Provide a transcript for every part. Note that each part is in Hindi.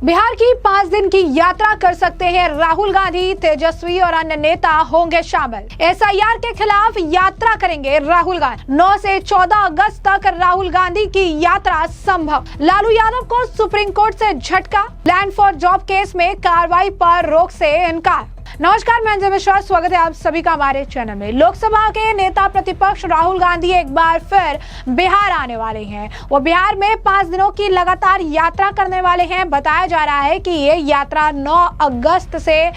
बिहार की 5 दिन की यात्रा कर सकते हैं राहुल गांधी, तेजस्वी और अन्य नेता होंगे शामिल। एसआईआर के खिलाफ यात्रा करेंगे राहुल गांधी। 9 से 14 अगस्त तक राहुल गांधी की यात्रा संभव। लालू यादव को सुप्रीम कोर्ट से झटका। लैंड फॉर जॉब केस में कार्रवाई पर रोक से इनकार। नमस्कार, मैं अंजय मिश्रा, स्वागत है आप सभी का हमारे चैनल में। लोकसभा के नेता प्रतिपक्ष राहुल गांधी एक बार फिर बिहार आने वाले हैं। वो बिहार में 5 दिनों की लगातार यात्रा करने वाले हैं। बताया जा रहा है कि ये यात्रा 9 अगस्त से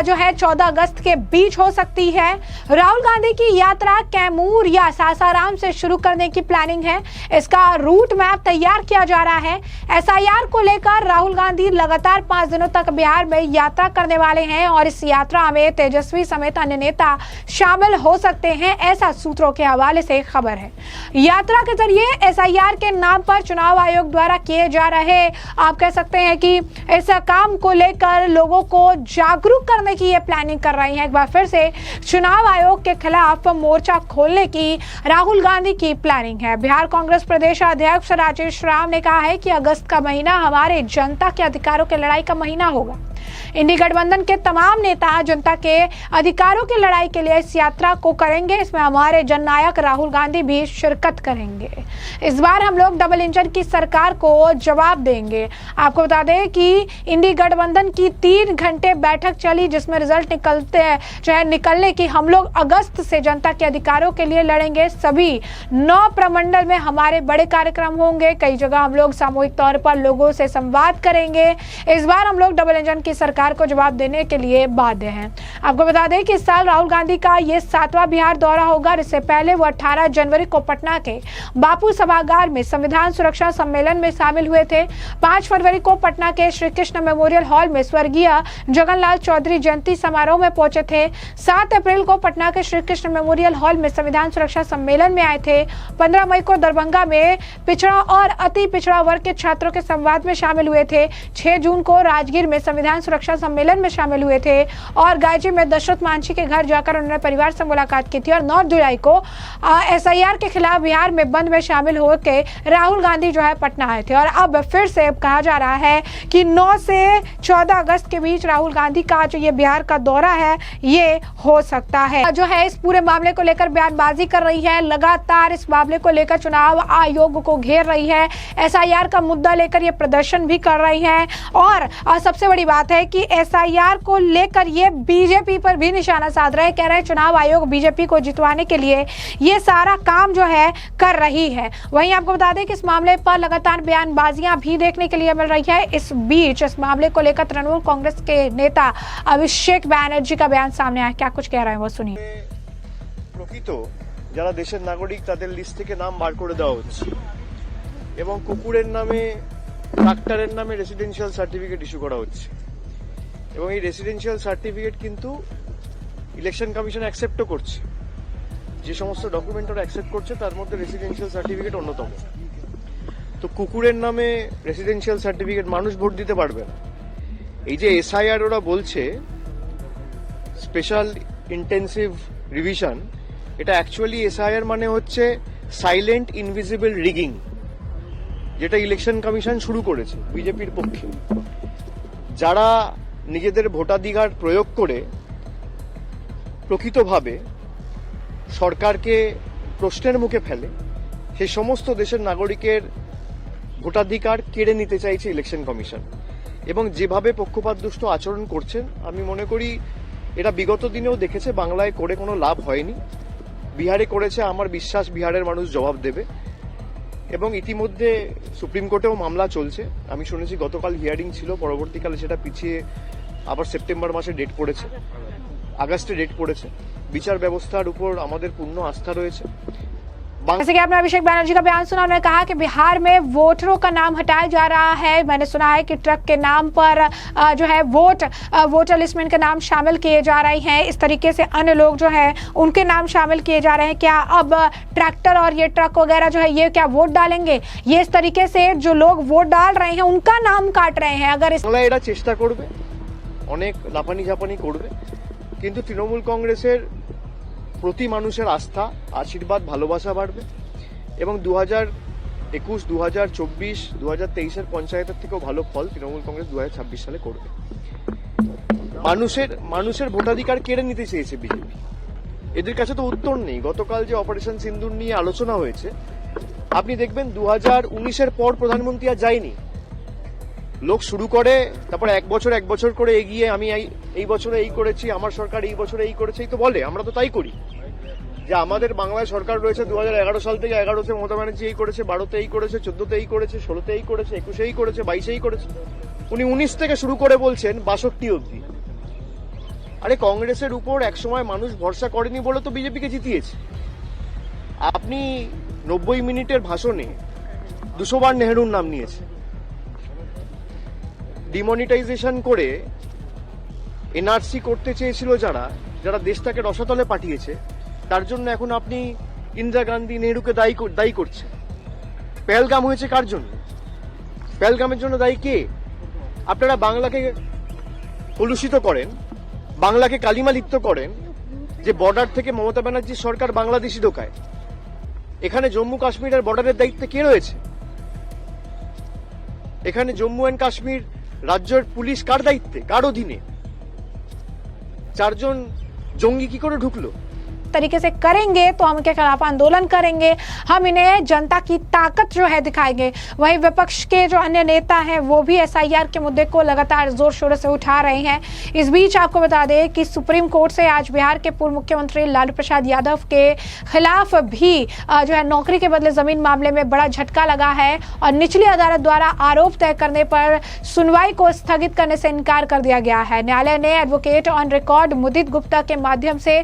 जो है 14 अगस्त के बीच हो सकती है। राहुल गांधी की यात्रा कैमूर या सासाराम से शुरू करने की प्लानिंग है। इसका रूट मैप तैयार किया जा रहा है। एसआईआर को लेकर राहुल गांधी लगातार 5 दिनों तक बिहार में यात्रा करने वाले हैं और इस यात्रा में तेजस्वी समेत अन्य नेता शामिल हो सकते हैं, ऐसा सूत्रों के हवाले से खबर है। यात्रा के जरिए एसआईआर के नाम पर चुनाव आयोग द्वारा किए जा रहे, आप कह सकते हैं कि इस काम को लेकर लोगों को जागरूक करने की ये प्लानिंग कर रही है। एक बार फिर से चुनाव आयोग के खिलाफ मोर्चा खोलने की राहुल गांधी की प्लानिंग है। बिहार कांग्रेस प्रदेश अध्यक्ष राजेश राम ने कहा है कि अगस्त का महीना हमारे जनता के अधिकारों की लड़ाई का महीना होगा। इंडी गठबंधन के तमाम नेता जनता के अधिकारों की लड़ाई के लिए इस यात्रा को करेंगे। इसमें हमारे जननायक राहुल गांधी भी शिरकत करेंगे। इस बार हम लोग डबल इंजन की सरकार को जवाब देंगे। आपको बता दें कि इंडी गठबंधन की 3 घंटे बैठक चली, जिसमें रिजल्ट निकलने की हम लोग अगस्त से जनता के अधिकारों के लिए लड़ेंगे। सभी 9 प्रमंडल में हमारे बड़े कार्यक्रम होंगे। कई जगह हम लोग सामूहिक तौर पर लोगों से संवाद करेंगे। इस बार हम लोग डबल इंजन की सरकार को जवाब देने के लिए बाध्य हैं। आपको बता दें कि इस साल राहुल गांधी का ये 7वां बिहार दौरा होगा। इससे पहले वो 18 जनवरी को पटना के बापू सभागार में संविधान सुरक्षा सम्मेलन में शामिल हुए थे। 5 फरवरी को पटना के श्री कृष्ण मेमोरियल हॉल में स्वर्गीय जगनलाल चौधरी जयंती समारोह में पहुंचे थे। 7 अप्रैल को पटना के श्री कृष्ण मेमोरियल हॉल में संविधान सुरक्षा सम्मेलन में आए थे। 15 मई को दरभंगा में पिछड़ा और अति पिछड़ा वर्ग के छात्रों के संवाद में शामिल हुए थे। 6 जून को राजगीर में संविधान सुरक्षा सम्मेलन में शामिल हुए थे और गाजी में दशरथ मांझी के घर जाकर उन्होंने परिवार से मुलाकात की थी। और 9 जुलाई को एसआईआर के खिलाफ बिहार में बंद में शामिल होकर राहुल गांधी जो है पटना आए थे। और अब फिर से कहा जा रहा है कि 9 से 14 अगस्त के बीच राहुल गांधी का जो ये बिहार का दौरा है ये हो सकता है। जो है इस पूरे मामले को लेकर बयानबाजी कर रही है, लगातार इस मामले को लेकर चुनाव आयोग को घेर रही है। एसआईआर का मुद्दा लेकर ये प्रदर्शन भी कर रही है। और सबसे बड़ी बात है कि एसआईआर को लेकर ये बीजेपी पर भी निशाना साध रहे हैं। कह रहे हैं चुनाव आयोग बीजेपी को जितवाने के लिए ये सारा काम जो है कर रही है। वहीं आपको बता दें कि इस मामले पर लगातार बयानबाजियां भी देखने के लिए मिल रही है। इस बीच इस मामले को लेकर तृणमूल कांग्रेस के नेता अभिषेक बैनर्जी का बयान सामने आया। क्या कुछ कह रहे हैं वो सुनिए। প্রকৃত যারা দেশের নাগরিক তাদের লিস্ট থেকে নাম বার করে দেওয়া হচ্ছে এবং কুকুরের নামে, ট্রাক্টরের নামে রেসিডেন্সিয়াল সার্টিফিকেট ইস্যু করা হচ্ছে এবং এই রেসিডেন্সিয়াল সার্টিফিকেট কিন্তু ইলেকশন কমিশন অ্যাকসেপ্টও করছে। যে সমস্ত ডকুমেন্ট ওরা অ্যাকসেপ্ট করছে তার মধ্যে রেসিডেন্সিয়াল সার্টিফিকেট অন্যতম। তো কুকুরের নামে রেসিডেন্সিয়াল সার্টিফিকেট মানুষ ভোট দিতে পারবে না। এই যে এসআইআর ওরা বলছে স্পেশাল ইন্টেন্সিভ রিভিশন, এটা অ্যাকচুয়ালি এসআইআর মানে হচ্ছে সাইলেন্ট ইনভিজিবল রিগিং, যেটা ইলেকশন কমিশন শুরু করেছে বিজেপির পক্ষে। যারা নিজেদের ভোটাধিকার প্রয়োগ করে প্রকৃতভাবে সরকারকে প্রশ্নের মুখে ফেলে, সেই সমস্ত দেশের নাগরিকের ভোটাধিকার কেড়ে নিতে চাইছে ইলেকশন কমিশন। এবং যেভাবে পক্ষপাতদুষ্ট আচরণ করছেন, আমি মনে করি এটা বিগত দিনেও দেখেছে, বাংলায় করে কোনো লাভ হয়নি, বিহারে করেছে। আমার বিশ্বাস বিহারের মানুষ জবাব দেবে। এবং ইতিমধ্যে সুপ্রিম কোর্টেও মামলা চলছে। আমি শুনেছি গতকাল হিয়ারিং ছিল, পরবর্তীকালে সেটা পিছিয়ে আবার সেপ্টেম্বর মাসে ডেট পড়েছে, আগস্টে ডেট পড়েছে। বিচার ব্যবস্থার উপর আমাদের পূর্ণ আস্থা রয়েছে। जैसे कि आपने अभिषेक बैनर्जी का बयान सुना, उन्होंने कहा कि बिहार में वोटरों का नाम हटाया जा रहा है। मैंने सुना है कि ट्रक के नाम पर जो है वोटर लिस्ट में इनके नाम शामिल किए जा रहे हैं। इस तरीके से अन्य लोग जो है उनके नाम शामिल किए जा रहे हैं। क्या अब ट्रैक्टर और ये ट्रक वगैरह जो है ये क्या वोट डालेंगे? ये इस तरीके से जो लोग वोट डाल रहे हैं उनका नाम काट रहे हैं। अगर এরা চেষ্টা করবে, অনেক লাপানি ঝাপানি করবে, কিন্তু তৃণমূল কংগ্রেসের প্রতি মানুষের আস্থা, আশীর্বাদ, ভালোবাসা বাড়বে এবং 2021, 2024, 2023 পঞ্চায়েতের থেকেও ভালো ফল তৃণমূল কংগ্রেস 2026 সালে করবে। মানুষের ভোটাধিকার কেড়ে নিতে চেয়েছে বিজেপি, এদের কাছে তো উত্তর নেই। গতকাল যে অপারেশন সিন্দুর নিয়ে আলোচনা হয়েছে, আপনি দেখবেন 2019-এর পর প্রধানমন্ত্রী আর যায়নি। লোক শুরু করে, তারপর এক বছর করে এগিয়ে আমি এই বছরে এই করেছি, আমার সরকার এই বছরে এই করেছে, এই তো বলে। আমরা তো তাই করি যে আমাদের বাংলায় সরকার রয়েছে 2011 সাল থেকে। 11-তে মমতা ব্যানার্জি এই করেছে, 12-তে এই করেছে, 14-তে এই করেছে, 16-তে এই করেছে, 21-এ এই করেছে, 22-এ এই করেছে। উনি 19 থেকে শুরু করে বলছেন 62 অবধি। আরে কংগ্রেসের উপর একসময় মানুষ ভরসা করেনি বলে তো বিজেপিকে জিতিয়েছে। আপনি 90 মিনিটের ভাষণে 200 বার নেহরুর নাম নিয়েছে। ডিমনিটাইজেশন করে এনআরসি করতে চেয়েছিল যারা দেশটাকে রসাতলে পাঠিয়েছে, তার জন্য এখন আপনি ইন্দিরা গান্ধী, নেহরুকে দায়ী করছেন। পেহেলগাম হয়েছে কার জন্য? পেহেলগামের জন্য দায়ী কে? আপনারা বাংলাকে কলুষিত করেন, বাংলাকে কালিমা লিপ্ত করেন, যে বর্ডার থেকে মমতা ব্যানার্জির সরকার বাংলাদেশি ঢোকায়। এখানে জম্মু কাশ্মীরের বর্ডারের দায়িত্বে কে রয়েছে? এখানে জম্মু অ্যান্ড কাশ্মীর রাজ্যের পুলিশ কার দায়িত্বে, কার অধীনে? 4 জন জঙ্গি কি করে ঢুকলো? तरीके से करेंगे तो हम उनके खिलाफ आंदोलन करेंगे, हम इन्हें जनता की ताकत जो है दिखाएंगे। वहीं विपक्ष के जो अन्य नेता हैं वो भी एसआईआर के मुद्दे को लगातार जोर शोर से उठा रहे हैं। इस बीच आपको बता दें कि सुप्रीम कोर्ट से आज बिहार के पूर्व मुख्यमंत्री लालू प्रसाद यादव के खिलाफ भी जो है नौकरी के बदले जमीन मामले में बड़ा झटका लगा है और निचली अदालत द्वारा आरोप तय करने पर सुनवाई को स्थगित करने से इनकार कर दिया गया है। न्यायालय ने एडवोकेट ऑन रिकॉर्ड मुदित गुप्ता के माध्यम से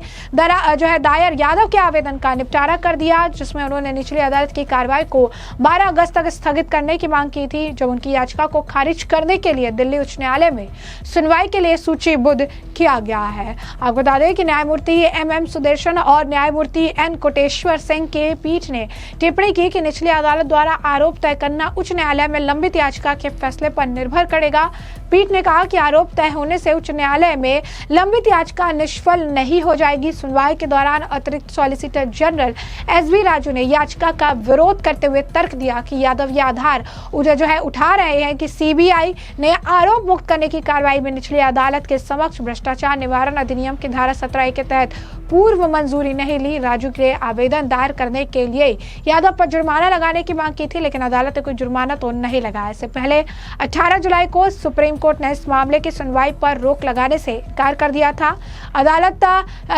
जो है दायर यादव के आवेदन का निपटारा कर दिया, जिसमें उन्होंने निचली अदालत की कार्रवाई को 12 अगस्त तक स्थगित करने की मांग की थी, जब उनकी याचिका को खारिज करने के लिए दिल्ली उच्च न्यायालय में सुनवाई के लिए सूचीबद्ध किया गया है। आपको बता दें कि न्यायमूर्ति MM सुदर्शन और न्यायमूर्ति N कोटेश्वर सिंह की पीठ ने टिप्पणी की कि निचली अदालत द्वारा आरोप तय करना उच्च न्यायालय में लंबित याचिका के फैसले पर निर्भर करेगा। पीठ ने कहा कि आरोप तय होने से उच्च न्यायालय में लंबित याचिका निष्फल नहीं हो जाएगी। सुनवाई के दौरान अतिरिक्त सॉलिसिटर जनरल SV राजू ने याचिका का विरोध करते हुए तर्क दिया कि यादव ये आधार जो है उठा रहे हैं कि CBI ने आरोप मुक्त करने की कार्रवाई में निचली अदालत के समक्ष भ्रष्टाचार निवारण अधिनियम की धारा 17A के तहत पूर्व मंजूरी नहीं ली। राजू के आवेदन दायर करने के लिए यादव पर जुर्माना लगाने की मांग की थी, लेकिन अदालत ने कोई जुर्माना तो नहीं लगाया। इससे पहले 18 जुलाई को सुप्रीम कोर्ट ने इस मामले की सुनवाई पर रोक लगाने से इनकार कर दिया था। अदालत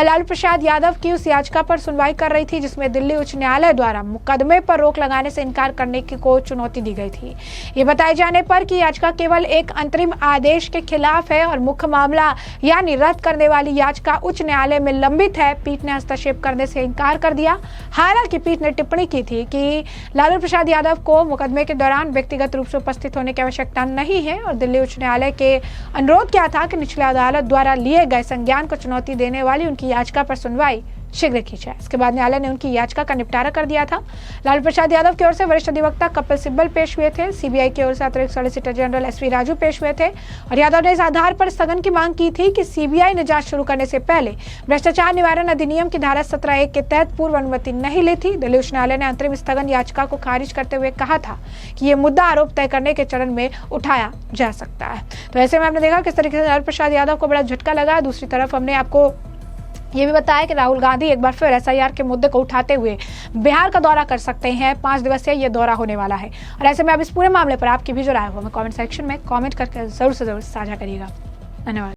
लालू प्रसाद यादव की उस याचिका पर सुनवाई कर रही थी जिसमें दिल्ली उच्च न्यायालय द्वारा मुकदमे पर रोक लगाने से इनकार करने की को चुनौती दी गई थी। ये बताए जाने पर कि याचिका केवल एक अंतरिम आदेश के खिलाफ है और मुख्य मामला यानी रद्द करने वाली याचिका उच्च न्यायालय में लंबित है। पीठ ने हस्तक्षेप करने से इनकार कर दिया। हालांकि पीठ ने टिप्पणी की थी कि लालू प्रसाद यादव को मुकदमे के दौरान व्यक्तिगत रूप से उपस्थित होने की आवश्यकता नहीं है और दिल्ली उच्च न्यायालय के अनुरोध किया था कि निचली अदालत द्वारा लिए गए संज्ञान को चुनौती देने वाली उनकी याचिका पर सुनवाई शीघ्र की जाए। इसके बाद न्यायालय ने उनकी याचिका का निपटारा कर दिया था। लालू प्रसाद यादव की ओर से वरिष्ठ अधिवक्ता कपिल सिब्बल पेश हुए थे। CBI की ओर से अतिरिक्त सॉलिसिटर जनरल SV राजू पेश हुए थे और यादव ने इस आधार पर स्थगन की मांग की थी कि CBI ने जांच शुरू करने से पहले भ्रष्टाचार निवारण अधिनियम की धारा 17A के तहत पूर्व अनुमति नहीं ली थी। दिल्ली उच्च न्यायालय ने अंतरिम स्थगन याचिका को खारिज करते हुए कहा था कि ये मुद्दा आरोप तय करने के चरण में उठाया जा सकता है। तो ऐसे में आपने देखा किस तरीके से लालू प्रसाद यादव को बड़ा झटका लगा। दूसरी तरफ हमने आपको ये भी बताया कि राहुल गांधी एक बार फिर SIR के मुद्दे को उठाते हुए बिहार का दौरा कर सकते हैं। 5 दिवसीय ये दौरा होने वाला है और ऐसे में अब इस पूरे मामले पर आपकी भी जो राय हो हमें कमेंट सेक्शन में कमेंट करके जरूर से जरूर साझा करिएगा। धन्यवाद।